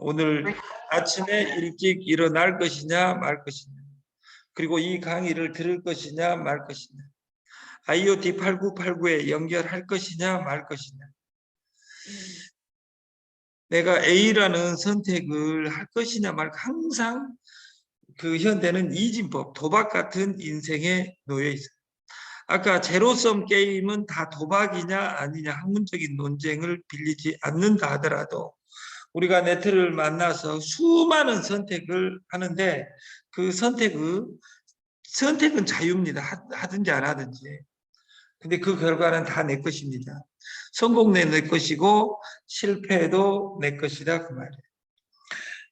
오늘 아침에 일찍 일어날 것이냐 말 것이냐, 그리고 이 강의를 들을 것이냐 말 것이냐, IoT 8989에 연결할 것이냐 말 것이냐, 내가 A라는 선택을 할 것이냐 말, 항상 그 현대는 이진법, 도박 같은 인생에 놓여 있어요. 아까 제로섬 게임은 다 도박이냐 아니냐 학문적인 논쟁을 빌리지 않는다 하더라도 우리가 네트를 만나서 수많은 선택을 하는데 그 선택은 자유입니다. 하든지 안 하든지. 근데 그 결과는 다 내 것입니다. 성공도 내 것이고 실패도 내 것이다 그 말이에요.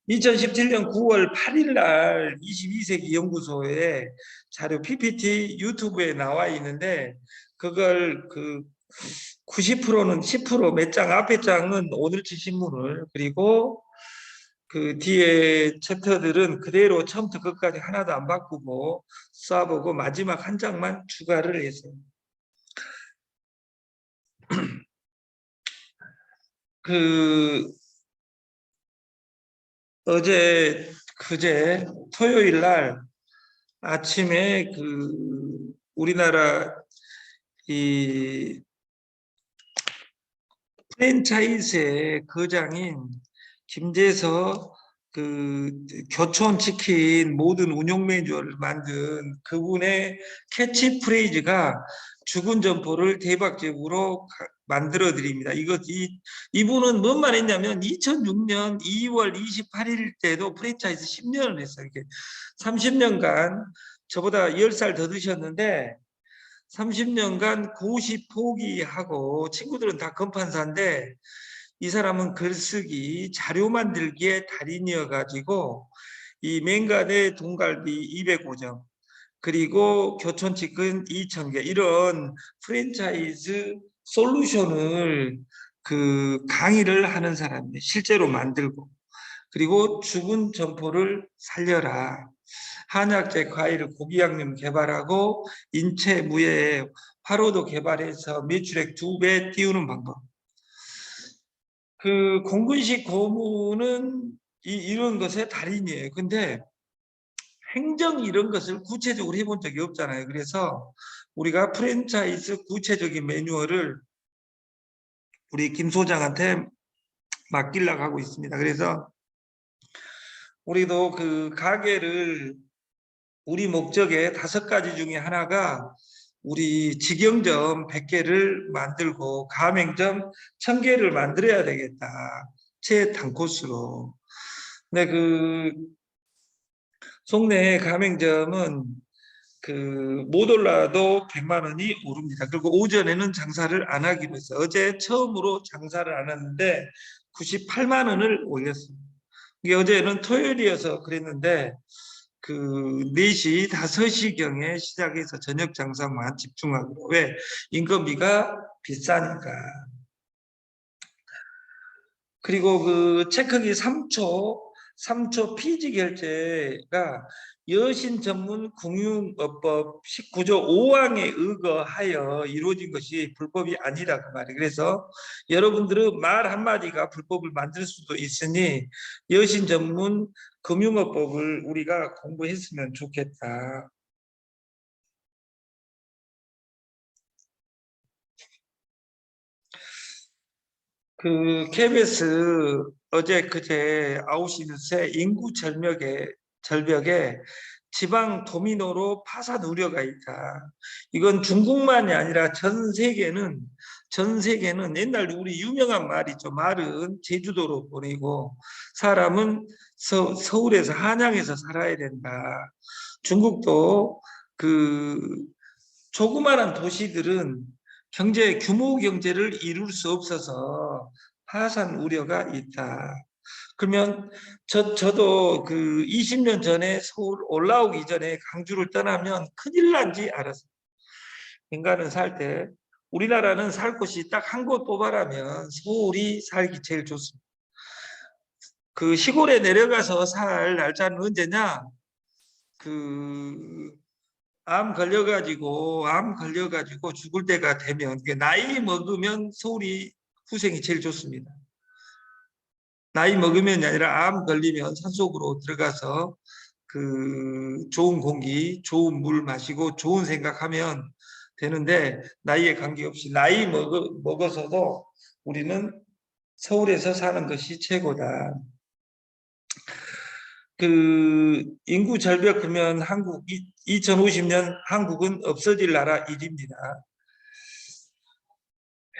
2017년 9월 8일 날 22세기 연구소의 자료 PPT 유튜브에 나와 있는데 그걸 90%는 10%, 몇 장 앞에 장은 오늘치 신문을, 그리고 그 뒤에 챕터들은 그대로 처음부터 끝까지 하나도 안 바꾸고 쏴보고 마지막 한 장만 추가를 했어요. 그제 토요일 날 아침에 우리나라 이 프랜차이즈의 거장인 김재서 교촌 치킨 모든 운영 매뉴얼을 만든 그분의 캐치프레이즈가 죽은 점포를 대박적으로 만들어 드립니다. 이분은 뭔 말 했냐면 2006년 2월 28일 때도 프랜차이즈 10년을 했어요. 이렇게 30년간 저보다 10살 더 드셨는데 30년간 고시 포기하고, 친구들은 다 건판사인데 이 사람은 글쓰기, 자료 만들기의 달인이어가지고 이 맹간의 동갈비 205점, 그리고 교촌치킨 2,000개, 이런 프랜차이즈 솔루션을 강의를 하는 사람이 실제로 만들고, 그리고 죽은 점포를 살려라, 한약재 과일 고기양념 개발하고 인체 무예 화로도 개발해서 매출액 2배 띄우는 방법. 공군식 고문은 이런 것의 달인이에요. 근데 행정 이런 것을 구체적으로 해본 적이 없잖아요. 그래서 우리가 프랜차이즈 구체적인 매뉴얼을 우리 김 소장한테 맡기려고 하고 있습니다. 그래서 우리도 가게를, 우리 목적의 5가지 중에 하나가 우리 직영점 100개를 만들고 가맹점 1000개를 만들어야 되겠다, 최단코스로. 근데 송내 가맹점은 못 올라도 100만 원이 오릅니다. 그리고 오전에는 장사를 안 하기로 했어요. 어제 처음으로 장사를 안 했는데 98만 원을 올렸습니다. 이게 어제는 토요일이어서 그랬는데 4시, 5시경에 시작해서 저녁 장사만 집중하기로. 왜? 인건비가 비싸니까. 그리고 체크기 3초 피지 결제가 여신 전문 금융업법 19조 5항에 의거하여 이루어진 것이 불법이 아니다 그 말이에요. 그래서 여러분들은 말 한마디가 불법을 만들 수도 있으니 여신 전문 금융업법을 우리가 공부했으면 좋겠다. KBS 어제 그제 9시 뉴스에 인구 절벽에 지방 도미노로 파산 우려가 있다. 이건 중국만이 아니라 전 세계는 옛날 우리 유명한 말이 있죠. 말은 제주도로 보내고 사람은 서울에서 한양에서 살아야 된다. 중국도 조그마한 도시들은 규모 경제를 이룰 수 없어서 파산 우려가 있다. 그러면 저도 20년 전에 서울 올라오기 전에 강주를 떠나면 큰일 난지 알았어요. 인간은 살 때, 우리나라는 살 곳이 딱 한 곳 뽑아라면 서울이 살기 제일 좋습니다. 시골에 내려가서 살 날짜는 언제냐? 암 걸려가지고 죽을 때가 되면, 나이 먹으면 서울이 후생이 제일 좋습니다. 나이 먹으면이 아니라 암 걸리면 산속으로 들어가서 그 좋은 공기, 좋은 물 마시고 좋은 생각하면 되는데 나이에 관계없이 나이 먹어서도 우리는 서울에서 사는 것이 최고다. 그 인구 절벽 그러면 한국 2050년 한국은 없어질 나라 1입니다.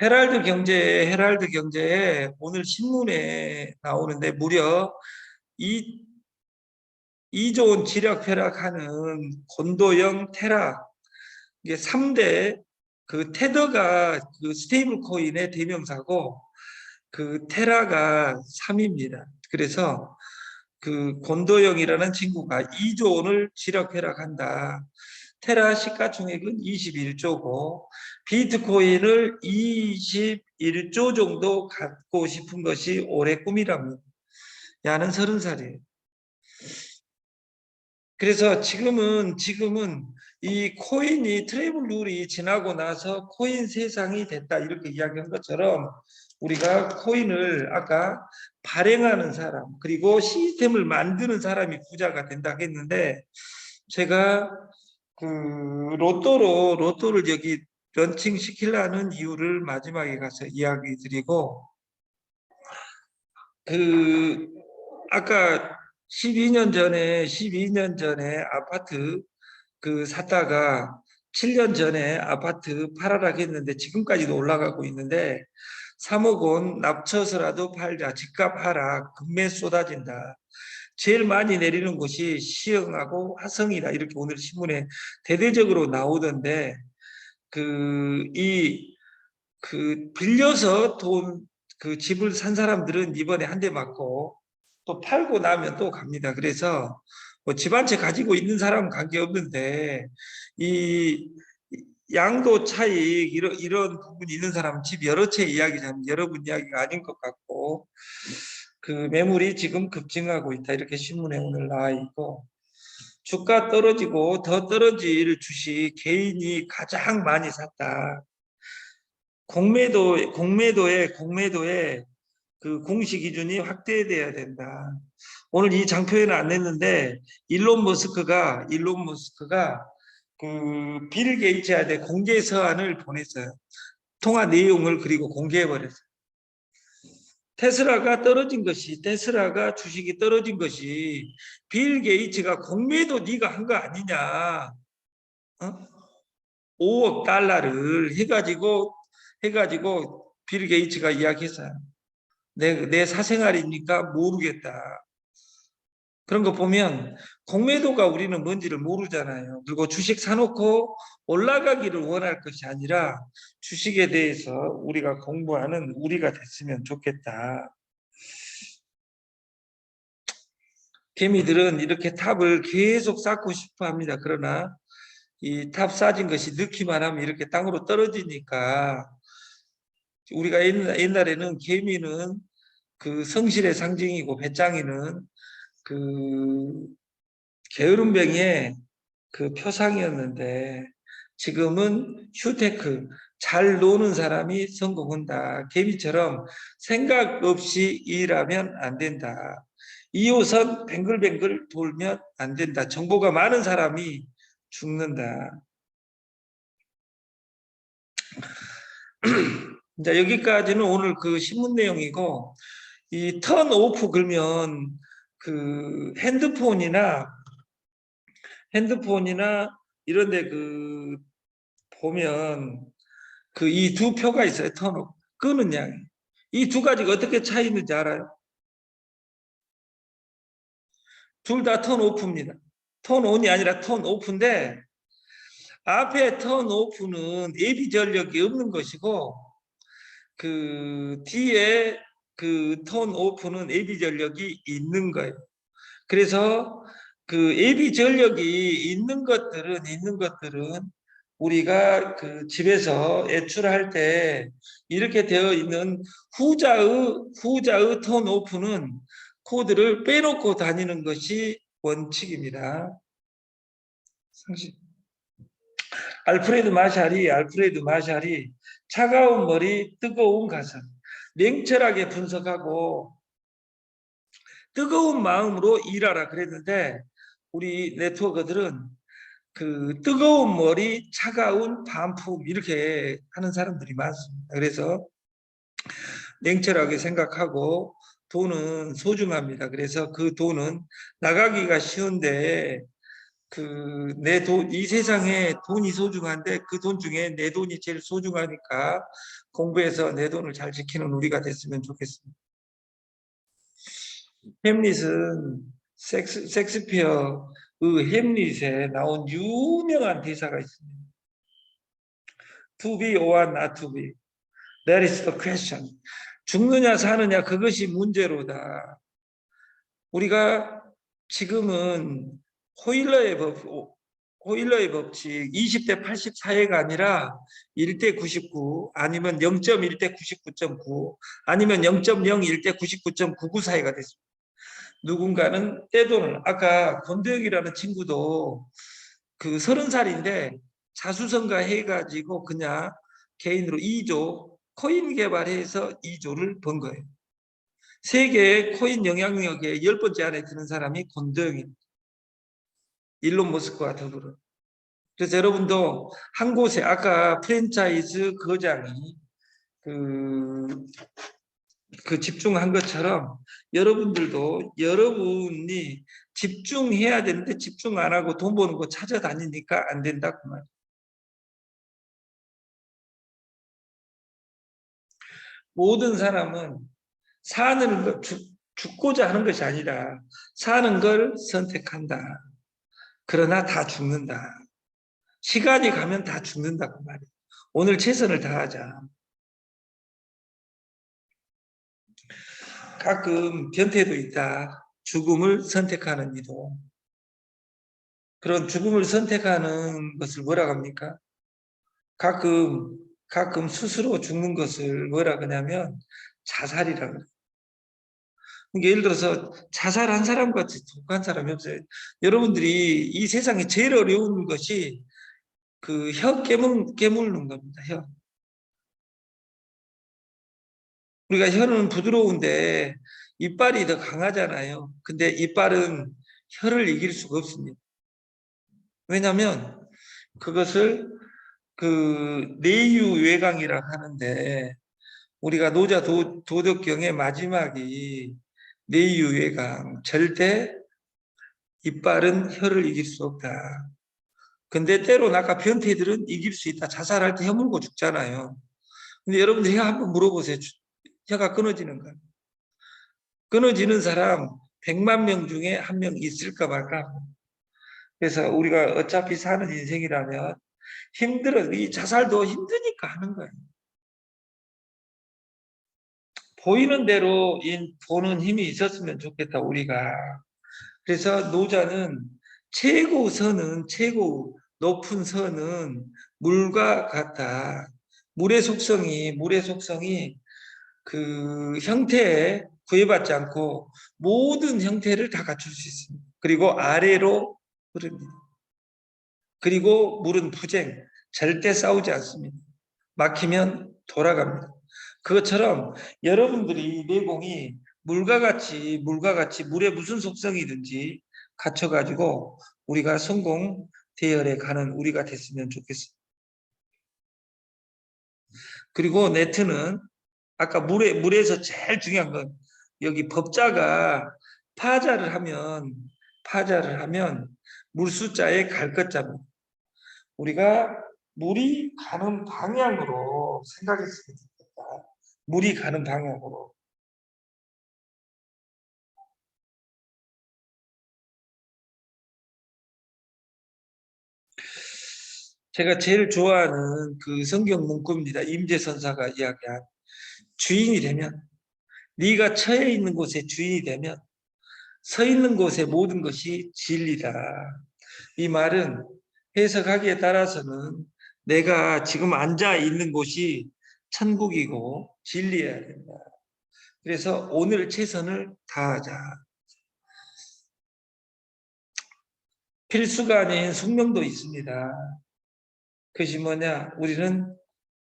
헤랄드 경제에 오늘 신문에 나오는데 무려 이 2조 원 지력 벼락하는 곤도형 테라 이게 3대 그 테더가 그 스테이블 코인의 대명사고 그 테라가 3입니다. 그래서 그 곤도형이라는 친구가 2조 원을 지력 벼락한다. 테라 시가총액은 21조고 비트코인을 21조 정도 갖고 싶은 것이 올해 꿈이랍니다. 야는 30살이에요. 그래서 지금은 이 코인이 트래블 룰이 지나고 나서 코인 세상이 됐다 이렇게 이야기한 것처럼 우리가 코인을 아까 발행하는 사람 그리고 시스템을 만드는 사람이 부자가 된다 했는데 제가 그 로또를 여기 런칭 시키려는 이유를 마지막에 가서 이야기 드리고 그 아까 12년 전에 아파트 그 샀다가 7년 전에 아파트 팔아라 했는데 지금까지도 올라가고 있는데 3억 원 납쳐서라도 팔자. 집값 하락, 금매 쏟아진다. 제일 많이 내리는 곳이 시흥하고 화성이다. 이렇게 오늘 신문에 대대적으로 나오던데 빌려서 그 집을 산 사람들은 이번에 한 대 맞고 또 팔고 나면 또 갑니다. 그래서 뭐 집 한 채 가지고 있는 사람은 관계없는데 이 양도 차익 이런 부분이 있는 사람은 집 여러 채 이야기하면 여러분 이야기가 아닌 것 같고 그 매물이 지금 급증하고 있다. 이렇게 신문에 오늘 나와 있고 주가 떨어지고 더 떨어질 주식 개인이 가장 많이 샀다. 공매도의 그 공시 기준이 확대돼야 된다. 오늘 이 장표에는 안 냈는데 일론 머스크가 그 빌 게이츠한테 공개 서한을 보냈어요. 통화 내용을 그리고 공개해 버렸어요. 테슬라가 주식이 떨어진 것이 빌 게이츠가 공매도 네가 한 거 아니냐? 어? 5억 달러를 해가지고 빌 게이츠가 이야기했어요. 내 사생활이니까 모르겠다. 그런 거 보면 공매도가 우리는 뭔지를 모르잖아요. 그리고 주식 사놓고 올라가기를 원할 것이 아니라 주식에 대해서 우리가 공부하는 우리가 됐으면 좋겠다. 개미들은 이렇게 탑을 계속 쌓고 싶어 합니다. 그러나 이 탑 쌓진 것이 넣기만 하면 이렇게 땅으로 떨어지니까 우리가 옛날에는 개미는 그 성실의 상징이고 배짱이는 그 게으름뱅이의 그 표상이었는데 지금은 휴테크 잘 노는 사람이 성공한다. 개미처럼 생각 없이 일하면 안 된다. 2호선 뱅글뱅글 돌면 안 된다. 정보가 많은 사람이 죽는다. 자, 여기까지는 오늘 그 신문 내용이고 이 턴 오프 걸면 그 핸드폰이나 이런데 그 보면 그 이 두 표가 있어요. 턴 오프 끄는 양이. 이 두 가지가 어떻게 차이 있는지 알아요? 둘 다 턴 오프입니다. 턴 온이 아니라 턴 오프인데 앞에 턴 오프는 예비 전력이 없는 것이고 그 뒤에 그 턴 오프는 예비 전력이 있는 거예요. 그래서 그 예비 전력이 있는 것들은 우리가 그 집에서 외출할 때 이렇게 되어 있는 후자의 턴 오프는 코드를 빼놓고 다니는 것이 원칙입니다. 상식. 알프레드 마샬이 차가운 머리, 뜨거운 가슴, 냉철하게 분석하고 뜨거운 마음으로 일하라 그랬는데 우리 네트워커들은 그 뜨거운 머리, 차가운 반품 이렇게 하는 사람들이 많습니다. 그래서 냉철하게 생각하고 돈은 소중합니다. 그래서 그 돈은 나가기가 쉬운데 그 내 돈, 이 세상에 돈이 소중한데 그 돈 중에 내 돈이 제일 소중하니까 공부해서 내 돈을 잘 지키는 우리가 됐으면 좋겠습니다. 햄릿은 섹스피어의 햄릿에 나온 유명한 대사가 있습니다. To be or not to be. That is the question. 죽느냐 사느냐 그것이 문제로다. 우리가 지금은 호일러의 법칙 20대 84회가 아니라 1대 99 아니면 0.1대 99.9 아니면 0.01대 99.99 사이가 됐습니다. 누군가는 떼돈을 아까 권도영이라는 친구도 그 30살인데 자수성가 해가지고 그냥 개인으로 2조 코인 개발해서 2조를 번 거예요. 세계 코인 영향력의 10번째 안에 드는 사람이 권도영입니다. 일론 머스크와 더불어. 그래서 여러분도 한 곳에 아까 프랜차이즈 거장이 그 집중한 것처럼 여러분들도 여러분이 집중해야 되는데 집중 안 하고 돈 버는 거 찾아다니니까 안 된다 그 말. 모든 사람은 사는 것 죽고자 하는 것이 아니라 사는 걸 선택한다. 그러나 다 죽는다. 시간이 가면 다 죽는다 그 말이에요. 오늘 최선을 다하자. 가끔 변태도 있다. 죽음을 선택하는 이도. 그런 죽음을 선택하는 것을 뭐라고 합니까? 가끔 스스로 죽는 것을 뭐라 그러냐면 자살이라고 그래요. 그러니까 예를 들어서 자살한 사람같이 독한 사람이 없어요. 여러분들이 이 세상에 제일 어려운 것이 그 혀 깨무는 겁니다. 혀. 우리가 혀는 부드러운데 이빨이 더 강하잖아요. 근데 이빨은 혀를 이길 수가 없습니다. 왜냐하면 그것을 그 내유외강이라고 하는데 우리가 노자 도덕경의 마지막이 내유외강 절대 이빨은 혀를 이길 수 없다. 근데 때로는 아까 변태들은 이길 수 있다. 자살할 때 혀 물고 죽잖아요. 근데 여러분들 혀 한번 물어보세요. 혀가 끊어지는가? 끊어지는 사람 100만 명 중에 한 명 있을까 말까? 그래서 우리가 어차피 사는 인생이라면 힘들어. 이 자살도 힘드니까 하는 거예요. 보이는 대로 보는 힘이 있었으면 좋겠다, 우리가. 그래서 노자는 최고 높은 선은 물과 같다. 물의 속성이 그 형태에 구애받지 않고 모든 형태를 다 갖출 수 있습니다. 그리고 아래로 흐릅니다. 그리고 물은 부쟁, 절대 싸우지 않습니다. 막히면 돌아갑니다. 그것처럼 여러분들이 내공이 물과 같이 물의 무슨 속성이든지 갖춰가지고 우리가 성공 대열에 가는 우리가 됐으면 좋겠습니다. 그리고 네트는 아까 물에서 제일 중요한 건 여기 법자가 파자를 하면 물 숫자에 갈 것자입니다. 우리가 물이 가는 방향으로 생각했으면 좋겠다. 물이 가는 방향으로. 제가 제일 좋아하는 그 성경 문구입니다. 임재선사가 이야기한 주인이 되면 네가 처해 있는 곳에 주인이 되면 서 있는 곳의 모든 것이 진리다. 이 말은 해석하기에 따라서는 내가 지금 앉아 있는 곳이 천국이고 진리해야 된다. 그래서 오늘 최선을 다하자. 필수가 아닌 숙명도 있습니다. 그것이 뭐냐? 우리는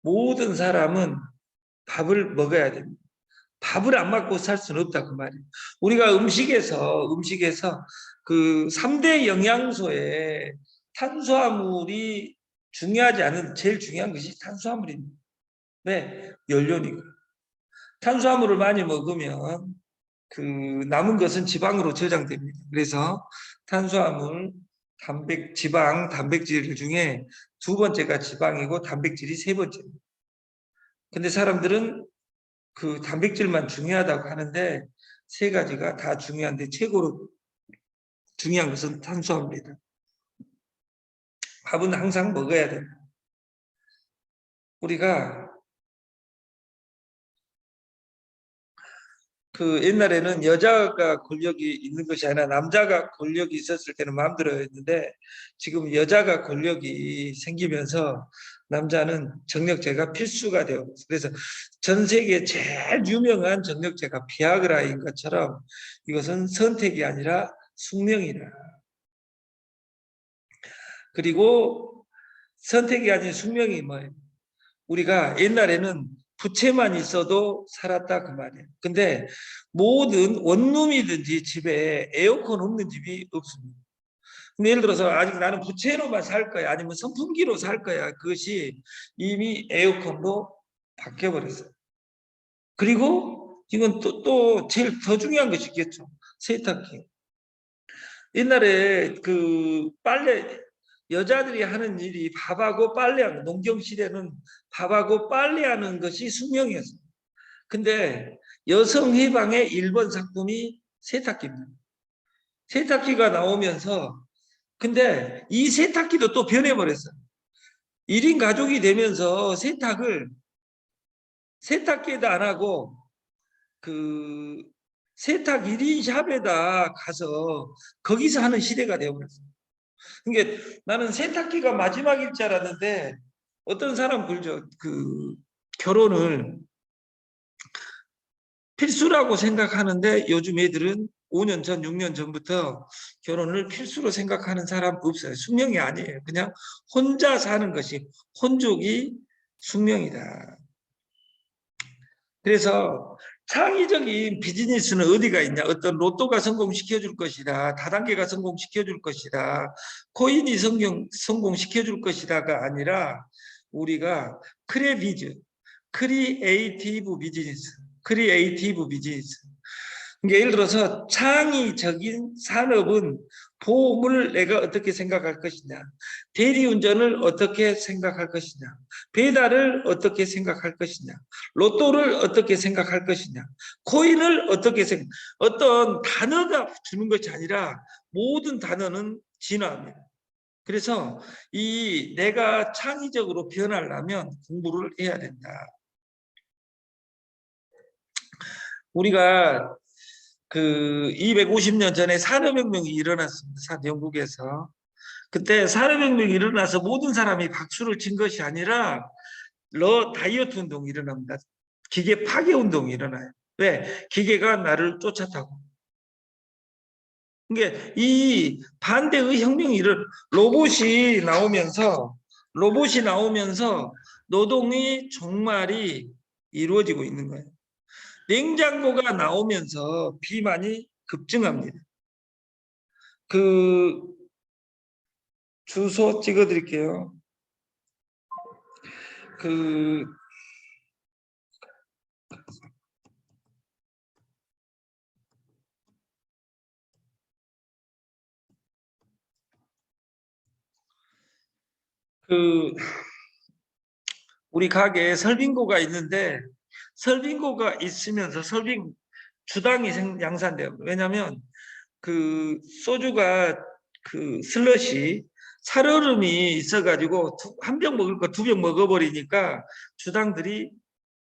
모든 사람은 밥을 먹어야 됩니다. 밥을 안 먹고 살 수는 없다 그 말이에요. 우리가 음식에서 그 3대 영양소에 탄수화물이 중요하지 않은 제일 중요한 것이 탄수화물입니다. 왜? 연료니까. 탄수화물을 많이 먹으면 그 남은 것은 지방으로 저장됩니다. 그래서 탄수화물, 지방, 단백질 중에 두 번째가 지방이고 단백질이 세 번째입니다. 근데 사람들은 그 단백질만 중요하다고 하는데 세 가지가 다 중요한데 최고로 중요한 것은 탄수화물이다. 밥은 항상 먹어야 된다. 우리가 그 옛날에는 여자가 권력이 있는 것이 아니라 남자가 권력이 있었을 때는 마음대로 했는데 지금 여자가 권력이 생기면서 남자는 정력제가 필수가 되어 있어요. 그래서 전 세계 제일 유명한 정력제가 비아그라인 것처럼 이것은 선택이 아니라 숙명이다. 그리고 선택이 아닌 숙명이 뭐예요? 우리가 옛날에는 부채만 있어도 살았다 그 말이에요. 근데 모든 원룸이든지 집에 에어컨 없는 집이 없습니다. 근데 예를 들어서 아직 나는 부채로만 살 거야 아니면 선풍기로 살 거야 그것이 이미 에어컨로 바뀌어 버렸어요. 그리고 이건 또 제일 더 중요한 것이 있겠죠. 세탁기. 옛날에 그 빨래 여자들이 하는 일이 밥하고 빨래하는 농경시대는 밥하고 빨래하는 것이 숙명이었어요. 근데 여성 해방의 1번 상품이 세탁기입니다. 세탁기가 나오면서 근데 이 세탁기도 또 변해버렸어요. 1인 가족이 되면서 세탁기에도 안 하고 그 세탁 1인 샵에다 가서 거기서 하는 시대가 되어버렸어요. 그러니까 나는 세탁기가 마지막일 줄 알았는데 어떤 사람 그러죠. 그 결혼을 필수라고 생각하는데 요즘 애들은 5년 전, 6년 전부터 결혼을 필수로 생각하는 사람 없어요. 숙명이 아니에요. 그냥 혼자 사는 것이 혼족이 숙명이다. 그래서 창의적인 비즈니스는 어디가 있냐? 어떤 로또가 성공시켜 줄 것이다. 다단계가 성공시켜 줄 것이다. 코인이 성공시켜 줄 것이다가 아니라 우리가 크리에이티브 비즈니스. 그러니까 예를 들어서 창의적인 산업은 보험을 내가 어떻게 생각할 것이냐, 대리운전을 어떻게 생각할 것이냐, 배달을 어떻게 생각할 것이냐, 로또를 어떻게 생각할 것이냐, 코인을 어떻게 어떤 단어가 주는 것이 아니라 모든 단어는 진화합니다. 그래서 이 내가 창의적으로 변하려면 공부를 해야 된다. 우리가 그 250년 전에 산업혁명이 일어났습니다. 영국에서. 그때 산업혁명이 일어나서 모든 사람이 박수를 친 것이 아니라 다이어트 운동이 일어납니다. 기계 파괴 운동이 일어나요. 왜? 기계가 나를 쫓아타고. 그러니까 이 반대의 혁명이 로봇이 나오면서 노동의 종말이 이루어지고 있는 거예요. 냉장고가 나오면서 비만이 급증합니다. 그 주소 찍어 드릴게요. 우리 가게에 설빙고가 있는데 설빙고가 있으면서 주당이 양산돼요. 왜냐하면 그 소주가 그 슬러시 살얼음이 있어가지고 한 병 먹을 거 2병 먹어버리니까 주당들이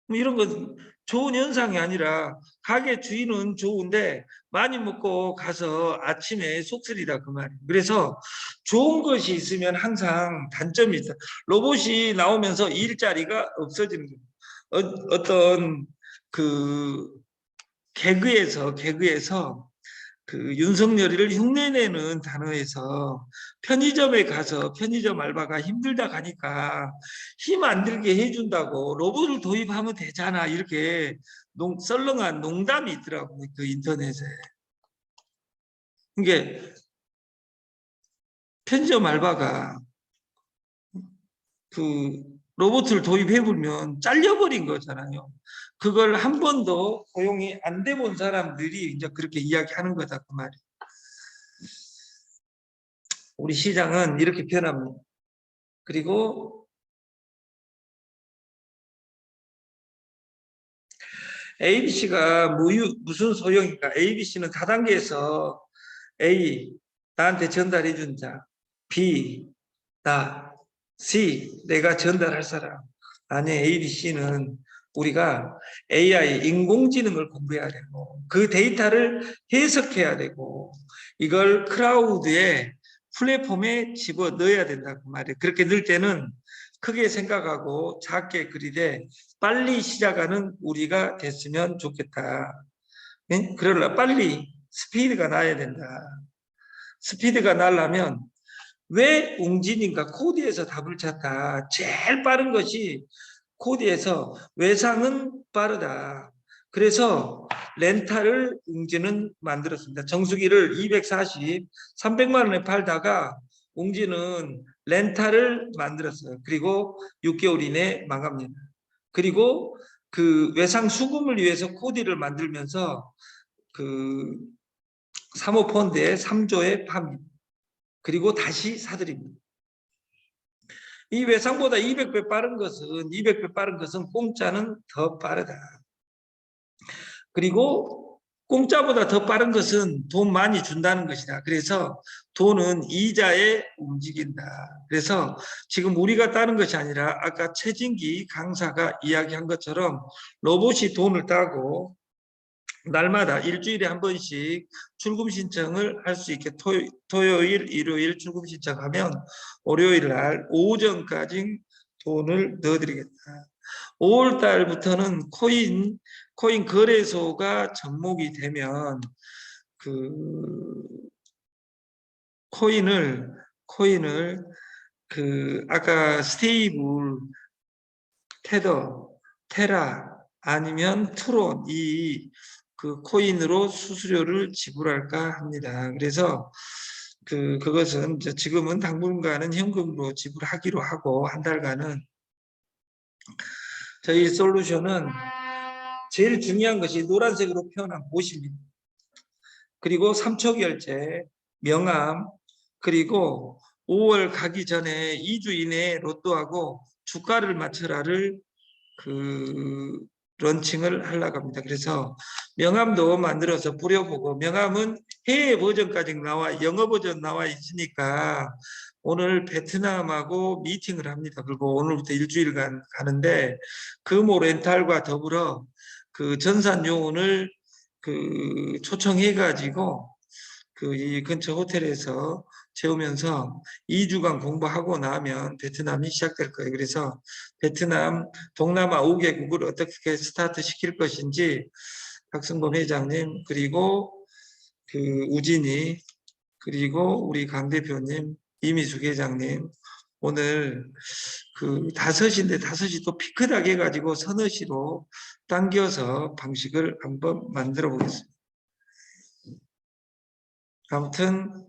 뭐 이런 건 좋은 현상이 아니라 가게 주인은 좋은데 많이 먹고 가서 아침에 속쓰리다 그 말이에요. 그래서 좋은 것이 있으면 항상 단점이 있다. 로봇이 나오면서 일자리가 없어지는 거예요. 어떤 그 개그에서 그 윤석열이를 흉내내는 단어에서 편의점에 가서 편의점 알바가 힘들다 가니까 힘 안 들게 해준다고 로봇을 도입하면 되잖아 이렇게 썰렁한 농담이 있더라고요. 그 인터넷에. 이게 편의점 알바가 그 로봇을 도입해보면 잘려버린 거잖아요. 그걸 한 번도 고용이 안 돼 본 사람들이 이제 그렇게 이야기하는 거다 그 말이에요. 우리 시장은 이렇게 변합니다. 그리고 ABC가 무슨 소용인가? ABC는 다단계에서 A, 나한테 전달해 준 자, B, 나, C, 내가 전달할 사람. 아니, ABC는 우리가 AI, 인공지능을 공부해야 되고 그 데이터를 해석해야 되고 이걸 클라우드에 플랫폼에 집어 넣어야 된다고 말이에요. 그렇게 넣을 때는 크게 생각하고 작게 그리되 빨리 시작하는 우리가 됐으면 좋겠다. 그러려 빨리 스피드가 나야 된다. 스피드가 나려면 왜 웅진인가 코디에서 답을 찾다. 제일 빠른 것이 코디에서 외상은 빠르다. 그래서 렌탈을 웅진은 만들었습니다. 정수기를 240, 300만 원에 팔다가 웅진은 렌탈을 만들었어요. 그리고 6개월 이내에 망합니다. 그리고 그 외상 수금을 위해서 코디를 만들면서 그 사모펀드에 3조에 팝니다. 그리고 다시 사들입니다. 이 외상보다 200배 빠른 것은 공짜는 더 빠르다. 그리고 공짜보다 더 빠른 것은 돈 많이 준다는 것이다. 그래서 돈은 이자에 움직인다. 그래서 지금 우리가 따는 것이 아니라 아까 최진기 강사가 이야기한 것처럼 로봇이 돈을 따고 날마다 일주일에 한 번씩 출금 신청을 할 수 있게 토요일, 일요일 출금 신청하면 월요일 날 오전까지 돈을 넣어드리겠다. 5월 달부터는 코인 거래소가 접목이 되면 그 코인을 그 아까 스테이블, 테더, 테라 아니면 트론 이 그 코인으로 수수료를 지불할까 합니다. 그래서 그것은 지금은 당분간은 현금으로 지불하기로 하고 한 달간은 저희 솔루션은 제일 중요한 것이 노란색으로 표현한 보시입니다. 그리고 3초 결제, 명함, 그리고 5월 가기 전에 2주 이내에 로또하고 주가를 맞춰라를 런칭을 하려고 합니다. 그래서 명함도 만들어서 뿌려보고 명함은 해외 버전까지 영어 버전 나와 있으니까 오늘 베트남하고 미팅을 합니다. 그리고 오늘부터 일주일간 가는데 금호 렌탈과 더불어 그 전산 요원을 초청해 가지고 이 근처 호텔에서 재우면서 2주간 공부하고 나면 베트남이 시작될 거예요. 그래서 베트남, 동남아 5개국을 어떻게 스타트 시킬 것인지 박승범 회장님, 그리고 우진이, 그리고 우리 강 대표님, 이미숙 회장님, 오늘 5시인데 5시 또 피크닥 해가지고 서너 시로 당겨서 방식을 한번 만들어 보겠습니다. 아무튼